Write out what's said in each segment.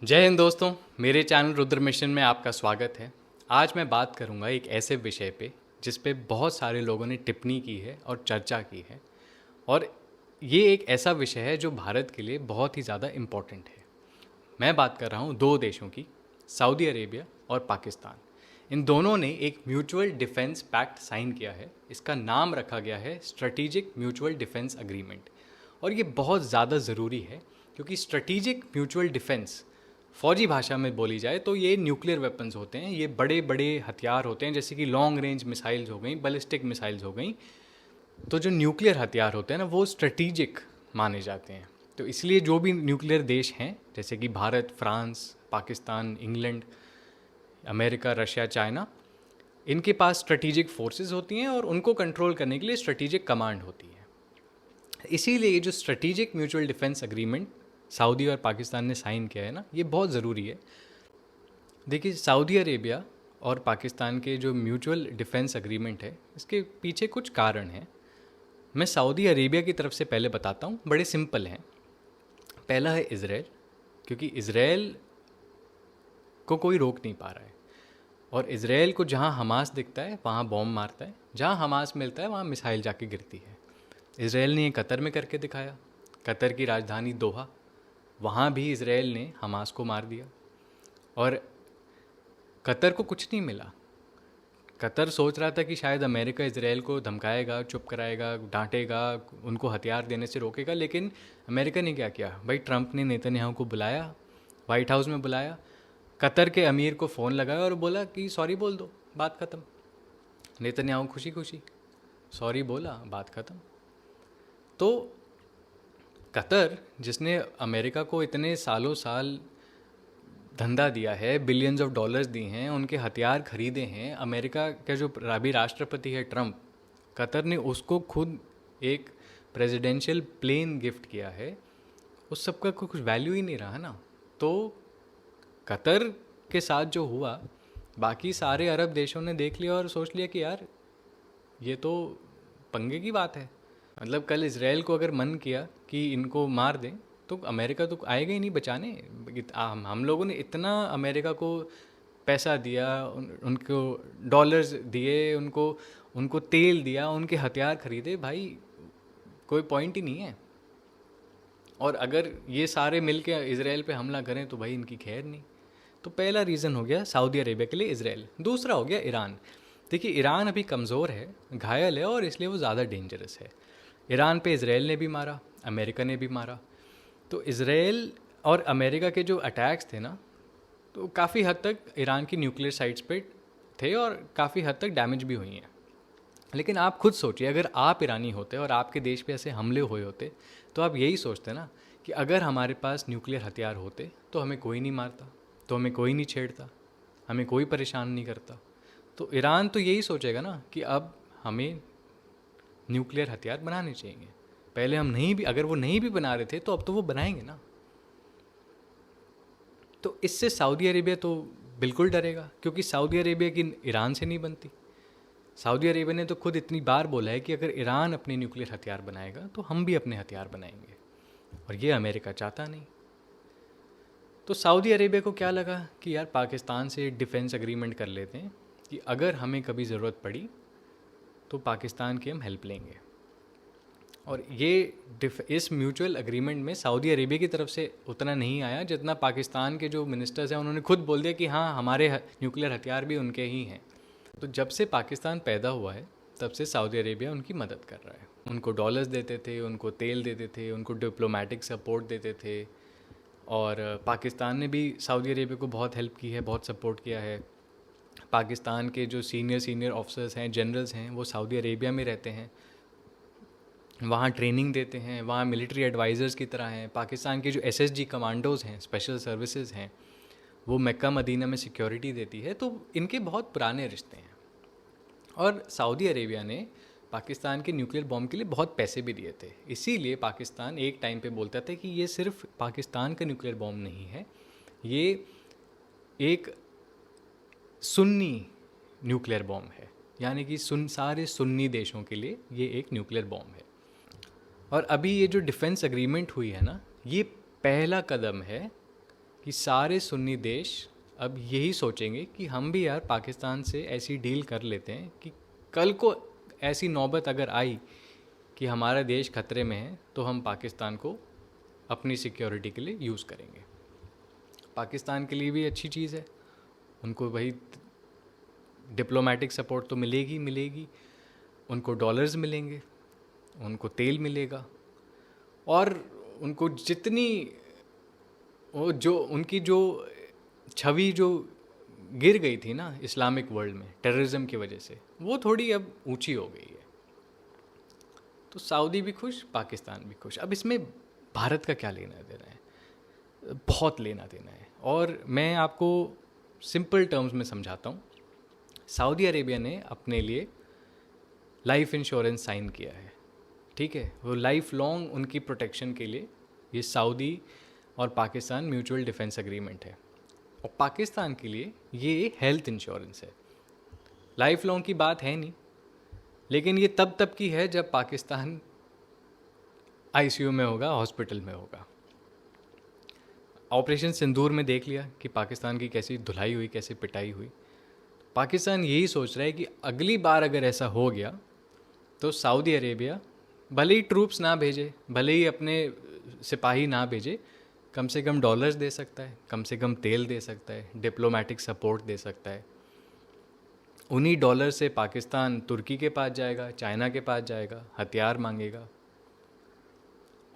जय हिंद दोस्तों। मेरे चैनल रुद्र मिशन में आपका स्वागत है। आज मैं बात करूंगा एक ऐसे विषय पे जिस पे बहुत सारे लोगों ने टिप्पणी की है और चर्चा की है, और ये एक ऐसा विषय है जो भारत के लिए बहुत ही ज़्यादा इम्पोर्टेंट है। मैं बात कर रहा हूँ दो देशों की, सऊदी अरेबिया और पाकिस्तान। इन दोनों ने एक म्यूचुअल डिफेंस पैक्ट साइन किया है। इसका नाम रखा गया है स्ट्रेटेजिक म्यूचुअल डिफेंस अग्रीमेंट। और ये बहुत ज़्यादा ज़रूरी है क्योंकि स्ट्रेटेजिक म्यूचुअल डिफेंस फौजी भाषा में बोली जाए तो ये न्यूक्लियर वेपन्स होते हैं। ये बड़े बड़े हथियार होते हैं, जैसे कि लॉन्ग रेंज मिसाइल्स हो गई, बैलिस्टिक मिसाइल्स हो गई। तो जो न्यूक्लियर हथियार होते हैं ना, वो स्ट्रेटेजिक माने जाते हैं। तो इसलिए जो भी न्यूक्लियर देश हैं, जैसे कि Bharat, France, Pakistan, England, America, Russia, China, इनके पास स्ट्रेटेजिक फोर्सेस होती हैं और उनको कंट्रोल करने के लिए स्ट्रेटेजिक कमांड होती है। इसीलिए ये जो strategic mutual defence agreement Saudi और पाकिस्तान ने साइन किया है ना, ये बहुत ज़रूरी है। देखिए, सऊदी अरेबिया और पाकिस्तान के जो म्यूचुअल डिफेंस अग्रीमेंट है, इसके पीछे कुछ कारण हैं। मैं सऊदी अरेबिया की तरफ से पहले बताता हूँ, बड़े सिंपल हैं। पहला है इज़राइल, क्योंकि इज़राइल को कोई रोक नहीं पा रहा है, और इज़राइल को जहाँ हमास दिखता है वहाँ बॉम्ब मारता है, जहाँ हमास मिलता है वहाँ मिसाइल जाके गिरती है। इज़राइल ने ये कतर में करके दिखाया। कतर की राजधानी दोहा, वहाँ भी इज़राइल ने हमास को मार दिया, और कतर को कुछ नहीं मिला। कतर सोच रहा था कि शायद अमेरिका इज़राइल को धमकाएगा, चुप कराएगा, डांटेगा, उनको हथियार देने से रोकेगा, लेकिन अमेरिका ने क्या किया भाई? ट्रंप ने नेतन्याहू को बुलाया, वाइट हाउस में बुलाया, कतर के अमीर को फ़ोन लगाया और बोला कि सॉरी बोल दो, बात ख़त्म। नेतन्याहू खुशी खुशी सॉरी बोला, बात ख़त्म। तो कतर, जिसने अमेरिका को इतने सालों साल धंधा दिया है, बिलियंस ऑफ डॉलर्स दिए हैं, उनके हथियार खरीदे हैं, अमेरिका का जो अभी राष्ट्रपति है ट्रंप, कतर ने उसको खुद एक प्रेसिडेंशियल प्लेन गिफ्ट किया है। उस सब का कुछ वैल्यू ही नहीं रहा ना। तो कतर के साथ जो हुआ, बाकी सारे अरब देशों ने देख लिया और सोच लिया कि यार ये तो पंगे की बात है। मतलब कल इज़राइल को अगर मन किया कि इनको मार दें, तो अमेरिका तो आएगा ही नहीं बचाने। हम लोगों ने इतना अमेरिका को पैसा दिया, उनको डॉलर्स दिए, उनको उनको तेल दिया, उनके हथियार खरीदे, भाई कोई पॉइंट ही नहीं है। और अगर ये सारे मिल के इसराइल पे हमला करें तो भाई इनकी खैर नहीं। तो पहला रीज़न हो गया सऊदी अरेबिया के लिए इसराइल। दूसरा हो गया ईरान। देखिए, ईरान अभी कमज़ोर है, घायल है, और इसलिए वो ज़्यादा डेंजरस है। ईरान पे इसराइल ने भी मारा, अमेरिका ने भी मारा। तो इसराइल और अमेरिका के जो अटैक्स थे ना, तो काफ़ी हद तक ईरान की न्यूक्लियर साइट्स पे थे और काफ़ी हद तक डैमेज भी हुई हैं। लेकिन आप खुद सोचिए, अगर आप ईरानी होते और आपके देश पे ऐसे हमले हुए होते, तो आप यही सोचते ना कि अगर हमारे पास न्यूक्लियर हथियार होते तो हमें कोई नहीं मारता, तो हमें कोई नहीं छेड़ता, हमें कोई परेशान नहीं करता। तो ईरान तो यही सोचेगा ना कि अब हमें न्यूक्लियर हथियार बनाने चाहिए। पहले हम नहीं भी, अगर वो नहीं भी बना रहे थे तो अब तो वो बनाएंगे ना। तो इससे सऊदी अरेबिया तो बिल्कुल डरेगा, क्योंकि सऊदी अरेबिया की ईरान से नहीं बनती। सऊदी अरेबिया ने तो खुद इतनी बार बोला है कि अगर ईरान अपने न्यूक्लियर हथियार बनाएगा तो हम भी अपने हथियार बनाएंगे, और ये अमेरिका चाहता नहीं। तो सऊदी अरेबिया को क्या लगा कि यार पाकिस्तान से डिफेंस अग्रीमेंट कर लेते हैं कि अगर हमें कभी ज़रूरत पड़ी तो पाकिस्तान की हम हेल्प लेंगे। और ये इस म्यूचुअल अग्रीमेंट में सऊदी अरेबिया की तरफ से उतना नहीं आया जितना पाकिस्तान के जो मिनिस्टर्स हैं उन्होंने खुद बोल दिया कि हाँ, हमारे न्यूक्लियर हथियार भी उनके ही हैं। तो जब से पाकिस्तान पैदा हुआ है तब से सऊदी अरेबिया उनकी मदद कर रहा है। उनको डॉलर्स देते थे, उनको तेल देते थे, उनको डिप्लोमेटिक सपोर्ट देते थे, और पाकिस्तान ने भी सऊदी अरेबिया को बहुत हेल्प की है, बहुत सपोर्ट किया है। पाकिस्तान के जो सीनियर सीनियर ऑफिसर्स हैं, जनरल्स हैं, वो सऊदी अरेबिया में रहते हैं, वहाँ ट्रेनिंग देते हैं, वहाँ मिलिट्री एडवाइज़र्स की तरह हैं। पाकिस्तान के जो एसएसजी कमांडोज़ हैं, स्पेशल सर्विसेज हैं, वो मक्का मदीना में सिक्योरिटी देती है। तो इनके बहुत पुराने रिश्ते हैं। और सऊदी अरेबिया ने पाकिस्तान के न्यूक्लियर बॉम्ब के लिए बहुत पैसे भी दिए थे। इसीलिए पाकिस्तान एक टाइम पे बोलता था कि ये सिर्फ पाकिस्तान का न्यूक्लियर बॉम्ब नहीं है, ये एक सुन्नी न्यूक्लियर बॉम्ब है, यानी कि सारे सुन्नी देशों के लिए ये एक न्यूक्लियर बॉम्ब है। और अभी ये जो डिफेंस अग्रीमेंट हुई है ना, ये पहला कदम है कि सारे सुन्नी देश अब यही सोचेंगे कि हम भी यार पाकिस्तान से ऐसी डील कर लेते हैं कि कल को ऐसी नौबत अगर आई कि हमारा देश खतरे में है तो हम पाकिस्तान को अपनी सिक्योरिटी के लिए यूज़ करेंगे। पाकिस्तान के लिए भी अच्छी चीज़ है, उनको वही डिप्लोमेटिक सपोर्ट तो मिलेगी मिलेगी, उनको डॉलर्स मिलेंगे, उनको तेल मिलेगा, और उनको जितनी वो जो उनकी जो छवि जो गिर गई थी ना इस्लामिक वर्ल्ड में टेररिज्म की वजह से, वो थोड़ी अब ऊंची हो गई है। तो सऊदी भी खुश, पाकिस्तान भी खुश। अब इसमें भारत का क्या लेना देना है? बहुत लेना देना है, और मैं आपको सिंपल टर्म्स में समझाता हूँ। सऊदी अरेबिया ने अपने लिए लाइफ इंश्योरेंस साइन किया है, ठीक है। वो लाइफ लॉन्ग उनकी प्रोटेक्शन के लिए ये सऊदी और पाकिस्तान म्यूचुअल डिफेंस एग्रीमेंट है, और पाकिस्तान के लिए ये हेल्थ इंश्योरेंस है। लाइफ लॉन्ग की बात है नहीं, लेकिन ये तब की है जब पाकिस्तान आईसीयू में होगा, हॉस्पिटल में होगा। ऑपरेशन सिंदूर में देख लिया कि पाकिस्तान की कैसी धुलाई हुई, कैसे पिटाई हुई। पाकिस्तान यही सोच रहा है कि अगली बार अगर ऐसा हो गया तो सऊदी अरेबिया भले ही ट्रूप्स ना भेजे, भले ही अपने सिपाही ना भेजे, कम से कम डॉलर्स दे सकता है, कम से कम तेल दे सकता है, डिप्लोमेटिक सपोर्ट दे सकता है। उन्हीं डॉलर से पाकिस्तान तुर्की के पास जाएगा, चाइना के पास जाएगा, हथियार मांगेगा।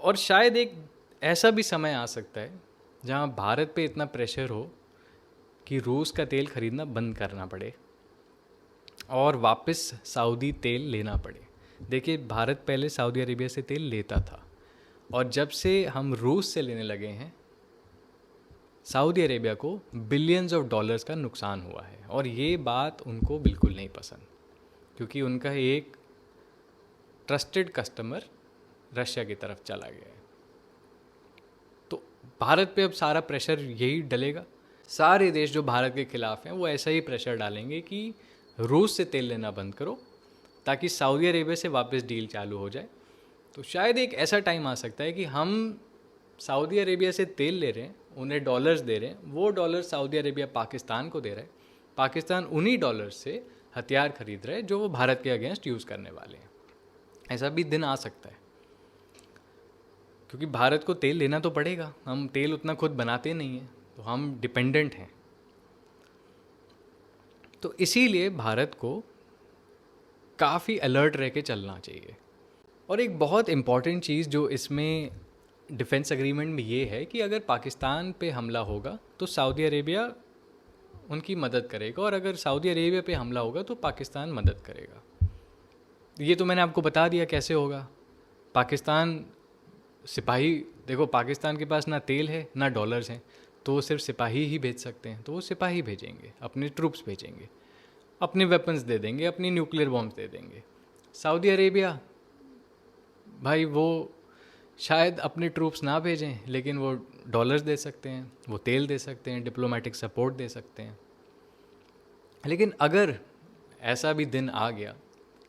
और शायद एक ऐसा भी समय आ सकता है जहां भारत पे इतना प्रेशर हो कि रूस का तेल खरीदना बंद करना पड़े और वापस सऊदी तेल लेना पड़े। देखिए, भारत पहले सऊदी अरेबिया से तेल लेता था, और जब से हम रूस से लेने लगे हैं, सऊदी अरेबिया को बिलियंस ऑफ डॉलर्स का नुकसान हुआ है। और ये बात उनको बिल्कुल नहीं पसंद, क्योंकि उनका एक ट्रस्टेड कस्टमर रशिया की तरफ चला गया है। तो भारत पे अब सारा प्रेशर यही डलेगा। सारे देश जो भारत के खिलाफ हैं वो ऐसा ही प्रेशर डालेंगे कि रूस से तेल लेना बंद करो, ताकि सऊदी अरेबिया से वापस डील चालू हो जाए। तो शायद एक ऐसा टाइम आ सकता है कि हम सऊदी अरेबिया से तेल ले रहे हैं, उन्हें डॉलर्स दे रहे हैं, वो डॉलर सऊदी अरेबिया पाकिस्तान को दे रहा है, पाकिस्तान उन्हीं डॉलर्स से हथियार खरीद रहे हैं जो वो भारत के अगेंस्ट यूज़ करने वाले हैं। ऐसा भी दिन आ सकता है, क्योंकि भारत को तेल लेना तो पड़ेगा। हम तेल उतना खुद बनाते नहीं हैं, तो हम डिपेंडेंट हैं। तो इसीलिए भारत को काफ़ी अलर्ट रह के चलना चाहिए। और एक बहुत इम्पॉर्टेंट चीज़ जो इसमें डिफेंस एग्रीमेंट में ये है कि अगर पाकिस्तान पे हमला होगा तो सऊदी अरेबिया उनकी मदद करेगा, और अगर सऊदी अरेबिया पे हमला होगा तो पाकिस्तान मदद करेगा। ये तो मैंने आपको बता दिया कैसे होगा। पाकिस्तान सिपाही, देखो पाकिस्तान के पास ना तेल है ना डॉलर्स हैं, तो वो सिर्फ सिपाही ही भेज सकते हैं, तो वो सिपाही भेजेंगे, अपने ट्रूप्स भेजेंगे, अपने वेपन्स दे देंगे, अपनी न्यूक्लियर बॉम्ब्स दे देंगे। सऊदी अरेबिया भाई वो शायद अपने ट्रूप्स ना भेजें, लेकिन वो डॉलर्स दे सकते हैं, वो तेल दे सकते हैं, डिप्लोमेटिक सपोर्ट दे सकते हैं। लेकिन अगर ऐसा भी दिन आ गया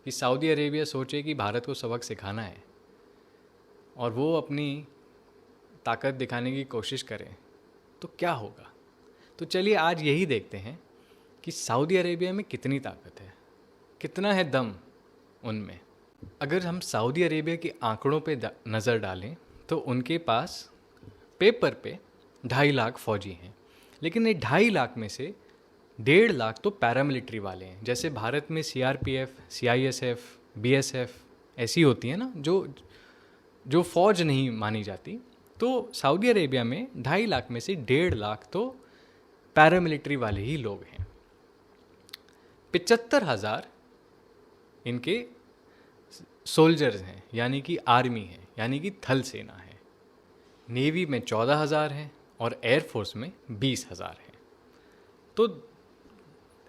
कि सऊदी अरेबिया सोचे कि भारत को सबक सिखाना है और वो अपनी ताकत दिखाने की कोशिश करें, तो क्या होगा? तो चलिए आज यही देखते हैं कि सऊदी अरेबिया में कितनी ताकत है, कितना है दम उनमें। अगर हम सऊदी अरेबिया के आंकड़ों पे नज़र डालें तो उनके पास पेपर पे 2.5 लाख फौजी हैं, लेकिन ये 2.5 लाख में से 1.5 लाख तो पैरामिलिट्री वाले हैं। जैसे भारत में सीआरपीएफ, सीआईएसएफ, बीएसएफ ऐसी होती है ना, जो फौज नहीं मानी जाती। तो सऊदी अरेबिया में 2.5 लाख में से 1.5 लाख तो पैरामिलिट्री वाले ही लोग हैं। 75,000 इनके सोल्जर्स हैं, यानी कि आर्मी है, यानी कि थल सेना है। नेवी में 14,000 हैं और एयरफोर्स में 20,000 हैं। तो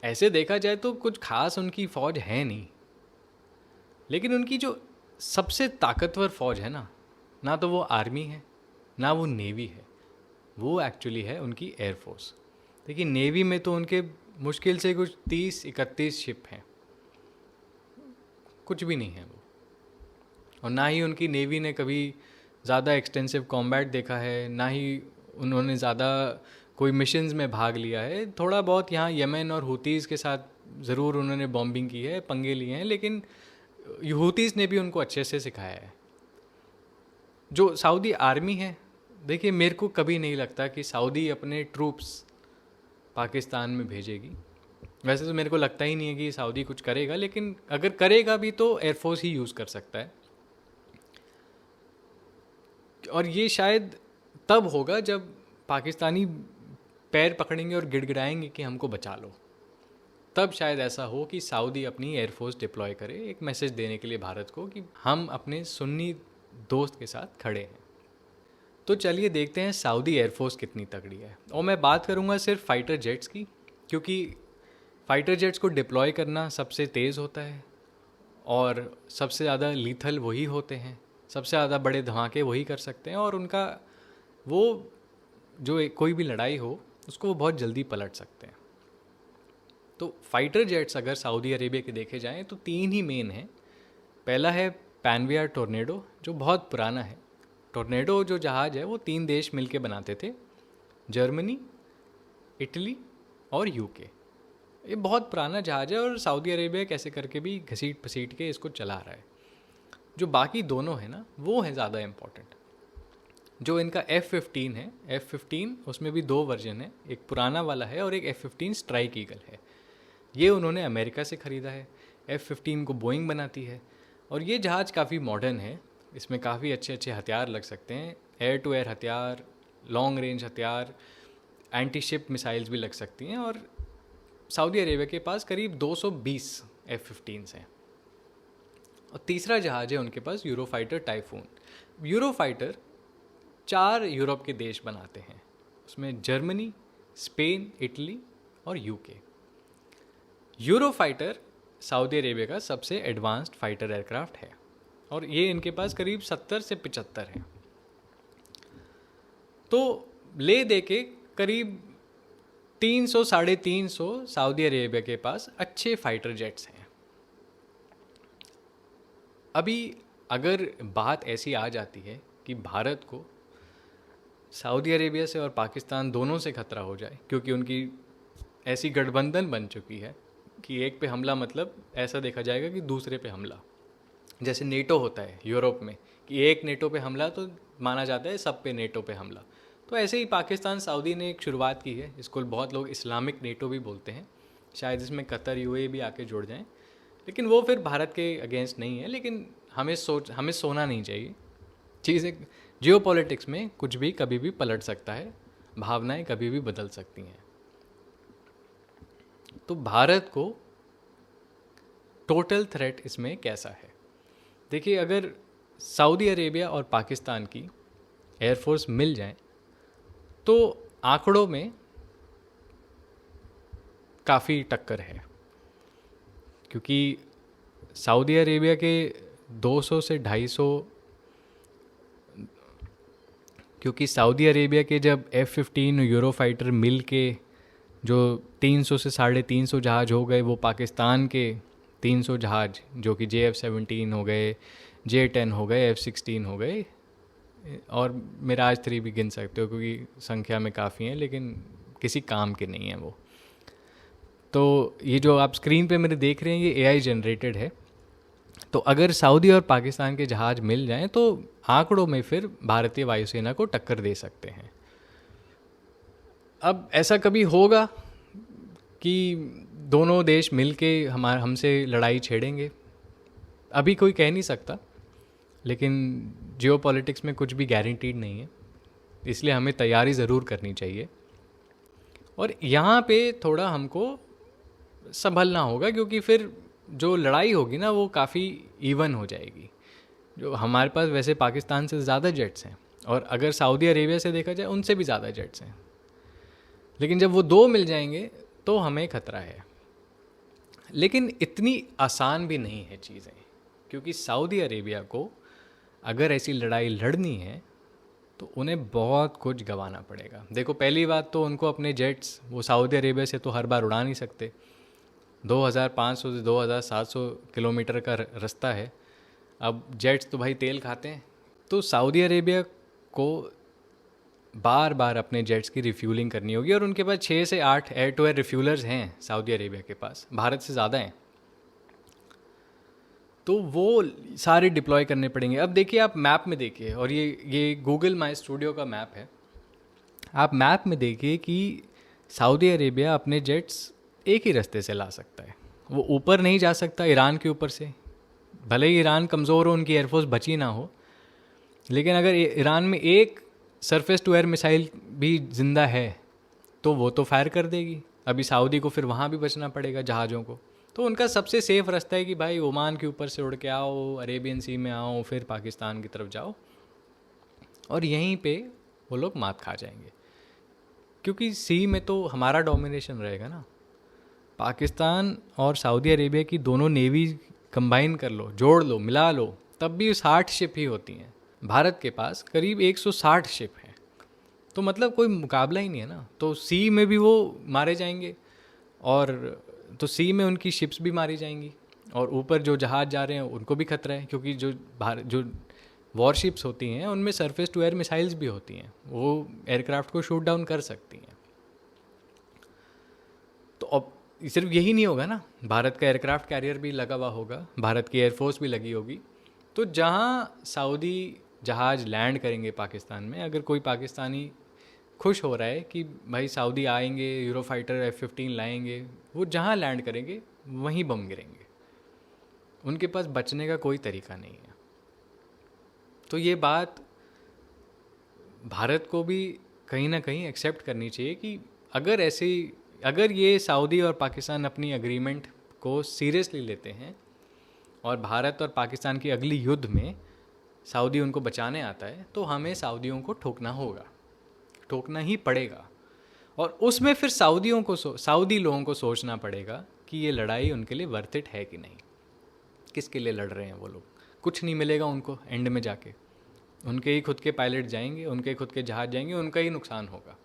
ऐसे देखा जाए तो कुछ खास उनकी फ़ौज है नहीं, लेकिन उनकी जो सबसे ताकतवर फ़ौज है ना तो वो आर्मी है ना वो नेवी है, वो एक्चुअली है उनकी एयरफोर्स। देखिए, नेवी में तो उनके मुश्किल से कुछ 30-31 शिप हैं, कुछ भी नहीं है वो। और ना ही उनकी नेवी ने कभी ज़्यादा एक्सटेंसिव कॉम्बैट देखा है, ना ही उन्होंने ज़्यादा कोई मिशंस में भाग लिया है, थोड़ा बहुत यहाँ यमन और हुतीज़ के साथ ज़रूर उन्होंने बॉम्बिंग की है, पंगे लिए हैं, लेकिन हुतीज़ ने भी उनको अच्छे से सिखाया है। जो सऊदी आर्मी है, देखिए मेरे को कभी नहीं लगता कि सऊदी अपने ट्रूप्स पाकिस्तान में भेजेगी। वैसे तो मेरे को लगता ही नहीं है कि सऊदी कुछ करेगा, लेकिन अगर करेगा भी तो एयरफोर्स ही यूज़ कर सकता है। और ये शायद तब होगा जब पाकिस्तानी पैर पकड़ेंगे और गिड़गिड़ाएंगे कि हमको बचा लो, तब शायद ऐसा हो कि सऊदी अपनी एयरफोर्स डिप्लॉय करे, एक मैसेज देने के लिए भारत को कि हम अपने सुन्नी दोस्त के साथ खड़े हैं। तो चलिए देखते हैं सऊदी एयरफोर्स कितनी तगड़ी है। और मैं बात करूंगा सिर्फ फाइटर जेट्स की, क्योंकि फाइटर जेट्स को डिप्लॉय करना सबसे तेज़ होता है और सबसे ज़्यादा लीथल वही होते हैं, सबसे ज़्यादा बड़े धमाके वही कर सकते हैं, और उनका वो जो कोई भी लड़ाई हो उसको वो बहुत जल्दी पलट सकते हैं। तो फाइटर जेट्स अगर सऊदी अरेबिया के देखे जाएं तो 3 ही मेन हैं। पहला है पैनवियर टोर्नेडो, जो बहुत पुराना है। टोर्नेडो जो जहाज़ है वो 3 देश मिलके बनाते थे, जर्मनी, इटली और यूके। ये बहुत पुराना जहाज़ है और सऊदी अरेबिया कैसे करके भी घसीट पसीट के इसको चला रहा है। जो बाकी दोनों हैं ना, वो हैं ज़्यादा इम्पॉर्टेंट। जो इनका F-15 है, F-15 उसमें भी 2 वर्जन है, एक पुराना वाला है और एक F-15 स्ट्राइक ईगल है। ये उन्होंने अमेरिका से ख़रीदा है। F-15 को बोइंग बनाती है और ये जहाज़ काफ़ी मॉडर्न है। इसमें काफ़ी अच्छे अच्छे हथियार लग सकते हैं, एयर टू एयर हथियार, लॉन्ग रेंज हथियार, एंटी शिप मिसाइल्स भी लग सकती हैं। और सऊदी अरेबिया के पास करीब 220 F-15s हैं। और तीसरा जहाज़ है उनके पास यूरोफाइटर टाइफून। यूरोफाइटर 4 यूरोप के देश बनाते हैं, उसमें जर्मनी, स्पेन, इटली और यूके। यूरोफाइटर सऊदी अरेबिया का सबसे एडवांस्ड फाइटर एयरक्राफ्ट है और ये इनके पास करीब 70 से 75 हैं। तो ले दे के करीब 300 साढ़े 300 सऊदी अरेबिया के पास अच्छे फाइटर जेट्स हैं। अभी अगर बात ऐसी आ जाती है कि भारत को सऊदी अरेबिया से और पाकिस्तान दोनों से खतरा हो जाए, क्योंकि उनकी ऐसी गठबंधन बन चुकी है कि एक पे हमला मतलब ऐसा देखा जाएगा कि दूसरे पे हमला, जैसे नेटो होता है यूरोप में कि एक नेटो पे हमला तो माना जाता है सब पे नेटो पे हमला। तो ऐसे ही पाकिस्तान सऊदी ने एक शुरुआत की है, इसको बहुत लोग इस्लामिक नेटो भी बोलते हैं। शायद इसमें कतर यूएई भी आके जुड़ जाएं, लेकिन वो फिर भारत के अगेंस्ट नहीं है। लेकिन हमें सोना नहीं चाहिए। चीज़ें जियोपॉलिटिक्स में कुछ भी कभी भी पलट सकता है, भावनाएं कभी भी बदल सकती हैं। तो भारत को टोटल थ्रेट इसमें कैसा है? देखिए, अगर सऊदी अरेबिया और पाकिस्तान की एयरफोर्स मिल जाए तो आंकड़ों में काफ़ी टक्कर है, क्योंकि सऊदी अरेबिया के 200 से 250, क्योंकि सऊदी अरेबिया के जब F-15 यूरोफाइटर मिल के जो 300 से 350 जहाज़ हो गए, वो पाकिस्तान के 300 जहाज़ जो कि JF-17 हो गए, J-10 हो गए, F-16 हो गए और मिराज 3 भी गिन सकते हो क्योंकि संख्या में काफ़ी हैं, लेकिन किसी काम के नहीं हैं वो। तो ये जो आप स्क्रीन पे मेरे देख रहे हैं ये AI जनरेटेड है। तो अगर सऊदी और पाकिस्तान के जहाज़ मिल जाएं तो आंकड़ों में फिर भारतीय वायुसेना को टक्कर दे सकते हैं। अब ऐसा कभी होगा कि दोनों देश मिल के हमसे लड़ाई छेड़ेंगे? अभी कोई कह नहीं सकता, लेकिन जियोपॉलिटिक्स में कुछ भी गारंटीड नहीं है, इसलिए हमें तैयारी ज़रूर करनी चाहिए। और यहाँ पे थोड़ा हमको संभलना होगा, क्योंकि फिर जो लड़ाई होगी ना वो काफ़ी इवन हो जाएगी। जो हमारे पास वैसे पाकिस्तान से ज़्यादा जेट्स हैं और अगर सऊदी अरेबिया से देखा जाए उनसे भी ज़्यादा जेट्स हैं, लेकिन जब वो 2 मिल जाएंगे तो हमें खतरा है। लेकिन इतनी आसान भी नहीं है चीज़ें, क्योंकि सऊदी अरेबिया को अगर ऐसी लड़ाई लड़नी है तो उन्हें बहुत कुछ गंवाना पड़ेगा। देखो, पहली बात तो उनको अपने जेट्स वो सऊदी अरेबिया से तो हर बार उड़ा नहीं सकते। 2500 से 2700 किलोमीटर का रास्ता है। अब जेट्स तो भाई तेल खाते हैं, तो सऊदी अरेबिया को बार बार अपने जेट्स की रिफ्यूलिंग करनी होगी, और उनके पास 6 से 8 एयर टू एयर रिफ्यूलर्स हैं सऊदी अरेबिया के पास, भारत से ज़्यादा हैं। तो वो सारे डिप्लॉय करने पड़ेंगे। अब देखिए, आप मैप में देखिए, और ये गूगल माई स्टूडियो का मैप है, आप मैप में देखिए कि सऊदी अरेबिया अपने जेट्स एक ही रास्ते से ला सकता है। वो ऊपर नहीं जा सकता ईरान के ऊपर से, भले ही ईरान कमज़ोर हो, उनकी एयरफोर्स बची ना हो, लेकिन अगर ईरान में एक सरफेस टू एयर मिसाइल भी ज़िंदा है तो वो तो फायर कर देगी। अभी सऊदी को फिर वहाँ भी बचना पड़ेगा जहाज़ों को। तो उनका सबसे सेफ रास्ता है कि भाई ओमान के ऊपर से उड़ के आओ, अरेबियन सी में आओ, फिर पाकिस्तान की तरफ जाओ, और यहीं पे वो लोग मात खा जाएंगे, क्योंकि सी में तो हमारा डोमिनेशन रहेगा ना। पाकिस्तान और सऊदी अरेबिया की दोनों नेवी कंबाइन कर लो, जोड़ लो, मिला लो, तब भी 60 शिप ही होती हैं। भारत के पास करीब 160 शिप हैं, तो मतलब कोई मुकाबला ही नहीं है ना। तो सी में भी वो मारे जाएंगे, और तो सी में उनकी शिप्स भी मारी जाएंगी, और ऊपर जो जहाज़ जा रहे हैं उनको भी खतरा है, क्योंकि जो वॉरशिप्स होती हैं उनमें सरफेस टू एयर मिसाइल्स भी होती हैं, वो एयरक्राफ्ट को शूट डाउन कर सकती हैं। तो अब सिर्फ यही नहीं होगा ना, भारत का एयरक्राफ्ट कैरियर भी लगा हुआ होगा, भारत की एयरफोर्स भी लगी होगी। तो जहाँ सऊदी जहाज़ लैंड करेंगे पाकिस्तान में, अगर कोई पाकिस्तानी खुश हो रहा है कि भाई सऊदी आएंगे, यूरोफाइटर F-15 लाएंगे, वो जहाँ लैंड करेंगे वहीं बम गिरेंगे, उनके पास बचने का कोई तरीका नहीं है। तो ये बात भारत को भी कहीं ना कहीं एक्सेप्ट करनी चाहिए कि अगर ये सऊदी और पाकिस्तान अपनी एग्रीमेंट को सीरियसली लेते हैं, और भारत और पाकिस्तान की अगली युद्ध में सऊदी उनको बचाने आता है, तो हमें सऊदियों को ठोकना होगा, ठोकना ही पड़ेगा। और उसमें फिर सऊदी लोगों को सोचना पड़ेगा कि ये लड़ाई उनके लिए वर्थ इट है कि नहीं, किसके लिए लड़ रहे हैं वो लोग। कुछ नहीं मिलेगा उनको एंड में जाके, उनके ही खुद के पायलट जाएंगे, उनके खुद के जहाज जाएंगे, उनका ही नुकसान होगा।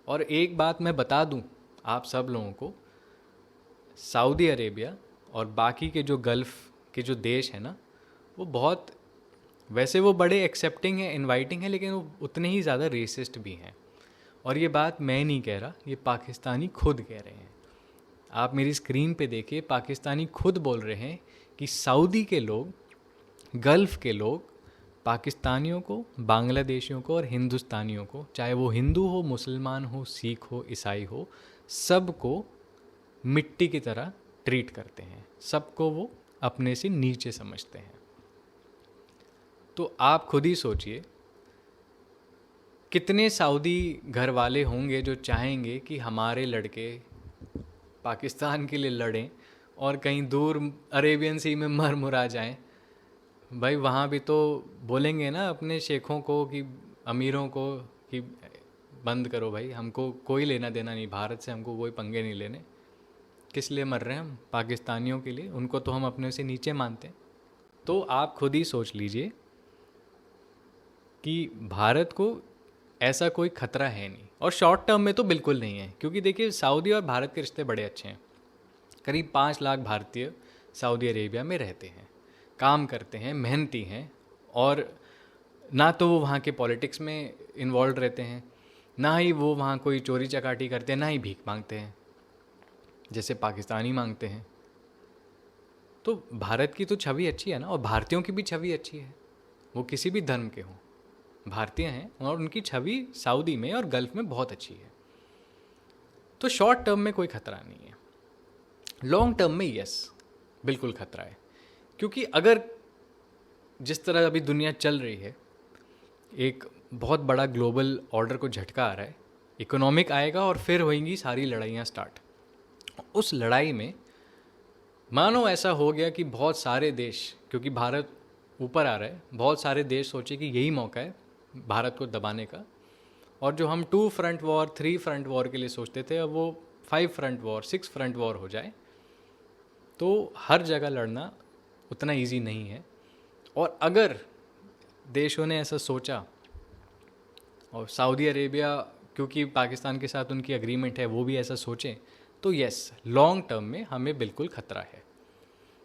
और एक बात मैं बता दूं आप सब लोगों को, सऊदी अरेबिया और बाकी के जो गल्फ़ के जो देश हैं ना, वो बहुत, वैसे वो बड़े एक्सेप्टिंग हैं, इनवाइटिंग हैं, लेकिन वो उतने ही ज़्यादा रेसिस्ट भी हैं। और ये बात मैं नहीं कह रहा, ये पाकिस्तानी खुद कह रहे हैं। आप मेरी स्क्रीन पे देखिए, पाकिस्तानी खुद बोल रहे हैं कि सऊदी के लोग, गल्फ़ के लोग पाकिस्तानियों को, बांग्लादेशियों को और हिंदुस्तानियों को, चाहे वो हिंदू हो, मुसलमान हो, सिख हो, ईसाई हो, सबको मिट्टी की तरह ट्रीट करते हैं, सबको वो अपने से नीचे समझते हैं। तो आप खुद ही सोचिए, कितने सऊदी घर वाले होंगे जो चाहेंगे कि हमारे लड़के पाकिस्तान के लिए लड़ें और कहीं दूर अरेबियन सी में मर मुरा जाएं। भाई वहाँ भी तो बोलेंगे ना अपने शेखों को, कि अमीरों को, कि बंद करो भाई, हमको कोई लेना देना नहीं भारत से, हमको कोई पंगे नहीं लेने। किस लिए मर रहे हैं हम? पाकिस्तानियों के लिए, उनको तो हम अपने से नीचे मानते हैं। तो आप खुद ही सोच लीजिए कि भारत को ऐसा कोई खतरा है नहीं, और शॉर्ट टर्म में तो बिल्कुल नहीं है, क्योंकि देखिए सऊदी और भारत के रिश्ते बड़े अच्छे हैं। करीब 5 लाख भारतीय सऊदी अरेबिया में रहते हैं, काम करते हैं, मेहनती हैं, और ना तो वो वहाँ के पॉलिटिक्स में इन्वॉल्व रहते हैं, ना ही वो वहाँ कोई चोरी चकाटी करते हैं, ना ही भीख मांगते हैं जैसे पाकिस्तानी मांगते हैं। तो भारत की तो छवि अच्छी है ना, और भारतीयों की भी छवि अच्छी है, वो किसी भी धर्म के हों, भारतीय हैं, और उनकी छवि सऊदी में और गल्फ़ में बहुत अच्छी है। तो शॉर्ट टर्म में कोई ख़तरा नहीं है, लॉन्ग टर्म में यस बिल्कुल ख़तरा है। क्योंकि अगर जिस तरह अभी दुनिया चल रही है, एक बहुत बड़ा ग्लोबल ऑर्डर को झटका आ रहा है, इकोनॉमिक आएगा और फिर होंगी सारी लड़ाइयाँ स्टार्ट। उस लड़ाई में मानो ऐसा हो गया कि बहुत सारे देश, क्योंकि भारत ऊपर आ रहा है, बहुत सारे देश सोचे कि यही मौका है भारत को दबाने का, और जो हम 2 फ्रंट वॉर 3 फ्रंट वॉर के लिए सोचते थे, अब वो 5 फ्रंट वॉर 6 फ्रंट वॉर हो जाए। तो हर जगह लड़ना उतना इजी नहीं है। और अगर देशों ने ऐसा सोचा, और सऊदी अरेबिया क्योंकि पाकिस्तान के साथ उनकी एग्रीमेंट है, वो भी ऐसा सोचें, तो यस लॉन्ग टर्म में हमें बिल्कुल ख़तरा है।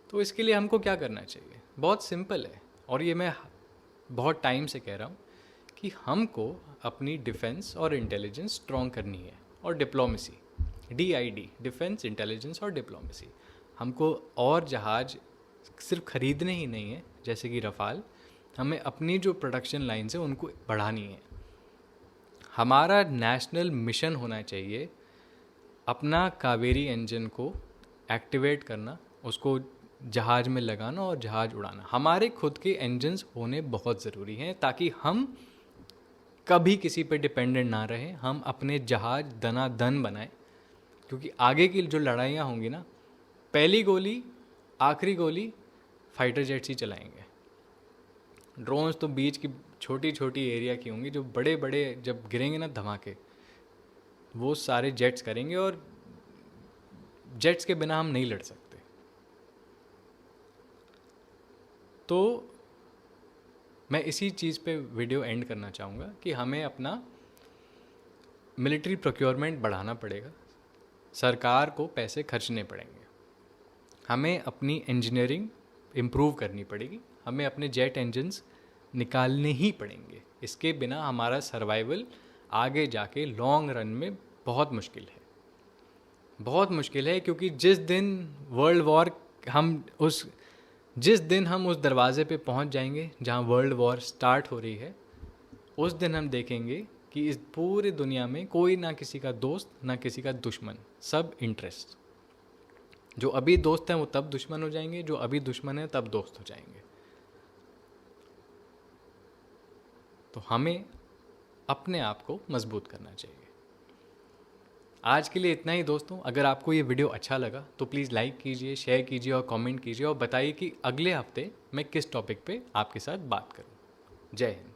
तो इसके लिए हमको क्या करना चाहिए? बहुत सिंपल है, और ये मैं बहुत टाइम से कह रहा हूँ कि हमको अपनी डिफेंस और इंटेलिजेंस स्ट्रॉन्ग करनी है, और डिप्लोमेसी, DID, डिफेंस, इंटेलिजेंस और डिप्लोमेसी। हमको और जहाज़ सिर्फ ख़रीदने ही नहीं है जैसे कि रफ़ाल, हमें अपनी जो प्रोडक्शन लाइन्स है उनको बढ़ानी है। हमारा नेशनल मिशन होना चाहिए अपना कावेरी इंजन को एक्टिवेट करना, उसको जहाज़ में लगाना और जहाज़ उड़ाना। हमारे खुद के इंजन्स होने बहुत ज़रूरी हैं ताकि हम कभी किसी पे डिपेंडेंट ना रहें, हम अपने जहाज़ दनादन बनाएं, क्योंकि आगे की जो लड़ाइयाँ होंगी ना, पहली गोली आखिरी गोली फाइटर जेट्स ही चलाएंगे। ड्रोन्स तो बीच की छोटी छोटी एरिया की होंगी, जो बड़े बड़े जब गिरेंगे ना धमाके, वो सारे जेट्स करेंगे, और जेट्स के बिना हम नहीं लड़ सकते। तो मैं इसी चीज़ पे वीडियो एंड करना चाहूँगा कि हमें अपना मिलिट्री प्रोक्योरमेंट बढ़ाना पड़ेगा, सरकार को पैसे खर्चने पड़ेंगे, हमें अपनी इंजीनियरिंग इम्प्रूव करनी पड़ेगी, हमें अपने जेट इंजन्स निकालने ही पड़ेंगे। इसके बिना हमारा सर्वाइवल आगे जाके लॉन्ग रन में बहुत मुश्किल है, बहुत मुश्किल है। क्योंकि जिस दिन वर्ल्ड वॉर जिस दिन हम उस दरवाजे पे पहुंच जाएंगे जहां वर्ल्ड वॉर स्टार्ट हो रही है, उस दिन हम देखेंगे कि इस पूरी दुनिया में कोई ना किसी का दोस्त ना किसी का दुश्मन, सब इंटरेस्ट। जो अभी दोस्त हैं वो तब दुश्मन हो जाएंगे, जो अभी दुश्मन है तब दोस्त हो जाएंगे। तो हमें अपने आप को मजबूत करना चाहिए। आज के लिए इतना ही दोस्तों। अगर आपको ये वीडियो अच्छा लगा तो प्लीज़ लाइक कीजिए, शेयर कीजिए और कमेंट कीजिए, और बताइए कि अगले हफ्ते मैं किस टॉपिक पे आपके साथ बात करूं। जय हिंद।